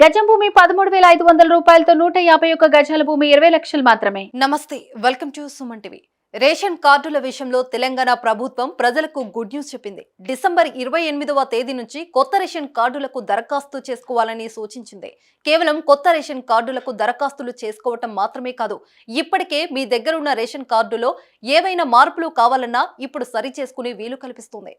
గజం భూమి 13,500 రూపాయలతో 151 గజాల భూమి 20 లక్షలు మాత్రమే. నమస్తే, welcome to Suman TV. Ration కార్డుల విషయంలో తెలంగాణ ప్రభుత్వం ప్రజలకు గుడ్ న్యూస్ చెప్పింది. డిసెంబర్ 28వ తేదీ నుంచి కొత్త రేషన్ కార్డులకు దరఖాస్తు చేసుకోవాలని సూచించింది. కేవలం కొత్త రేషన్ కార్డులకు దరఖాస్తులు చేసుకోవటం మాత్రమే కాదు, ఇప్పటికే మీ దగ్గర ఉన్న రేషన్ కార్డులో ఏవైనా మార్పులు కావాలన్నా ఇప్పుడు సరి చేసుకునే వీలు కల్పిస్తుంది.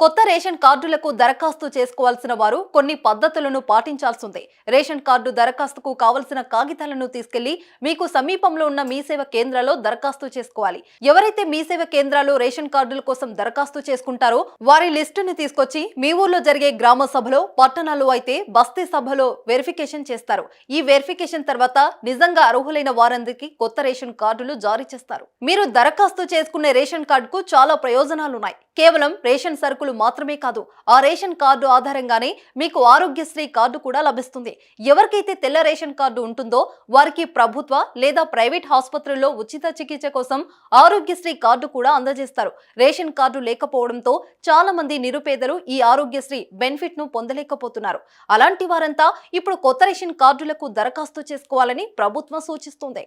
కొత్త రేషన్ కార్డులకు దరఖాస్తు చేసుకోవాల్సిన వారు కొన్ని పద్ధతులను పాటించాల్సిందే. రేషన్ కార్డు దరఖాస్తుకు కావలసిన కాగితాలను తీసుకెళ్లి మీకు సమీపంలో ఉన్న మీ సేవ కేంద్రాల్లో దరఖాస్తు చేసుకోవాలి. ఎవరైతే మీ సేవ కేంద్రాల్లో రేషన్ కార్డుల కోసం దరఖాస్తు చేసుకుంటారో వారి లిస్టుని తీసుకొచ్చి మీ ఊర్లో జరిగే గ్రామ సభలో, పట్టణాల్లో అయితే బస్తీ సభలో వెరిఫికేషన్ చేస్తారు. ఈ వెరిఫికేషన్ తర్వాత నిజంగా అర్హులైన వారందరికీ కొత్త రేషన్ కార్డులు జారీ చేస్తారు. మీరు దరఖాస్తు చేసుకునే రేషన్ కార్డుకు చాలా ప్రయోజనాలున్నాయి. కేవలం రేషన్ సరుకులు మాత్రమే కాదు, ఆ రేషన్ కార్డు ఆధారంగానే మీకు ఆరోగ్యశ్రీ కార్డు కూడా లభిస్తుంది. ఎవరికైతే తెల్ల రేషన్ కార్డు ఉంటుందో వారికి ప్రభుత్వ లేదా ప్రైవేట్ ఆసుపత్రుల్లో ఉచిత చికిత్స కోసం ఆరోగ్యశ్రీ కార్డు కూడా అందజేస్తారు. రేషన్ కార్డు లేకపోవడంతో చాలా మంది నిరుపేదలు ఈ ఆరోగ్యశ్రీ బెనిఫిట్ ను పొందలేకపోతున్నారు. అలాంటి వారంతా ఇప్పుడు కొత్త రేషన్ కార్డులకు దరఖాస్తు చేసుకోవాలని ప్రభుత్వం సూచిస్తుంది.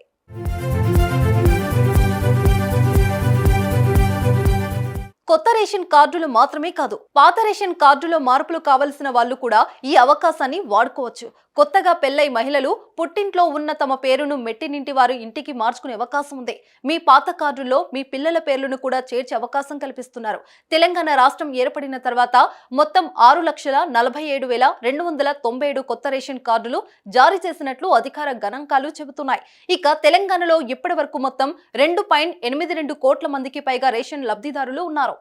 కొత్త రేషన్ కార్డులు మాత్రమే కాదు, పాత రేషన్ కార్డులో మార్పులు కావలసిన వాళ్ళు కూడా ఈ అవకాశాన్ని వాడుకోవచ్చు. కొత్తగా పెళ్లై మహిళలు పుట్టింట్లో ఉన్న తమ పేరును మెట్టినింటి వారు ఇంటికి మార్చుకునే అవకాశం ఉంది. మీ పాత కార్డుల్లో మీ పిల్లల పేర్లను కూడా చేర్చే అవకాశం కల్పిస్తున్నారు. తెలంగాణ రాష్ట్రం ఏర్పడిన తర్వాత మొత్తం 6,47,297 కొత్త రేషన్ కార్డులు జారీ చేసినట్లు అధికార గణాంకాలు చెబుతున్నాయి. ఇక తెలంగాణలో ఇప్పటి వరకు మొత్తం 2.82 కోట్ల మందికి పైగా రేషన్ లబ్ధిదారులు ఉన్నారు.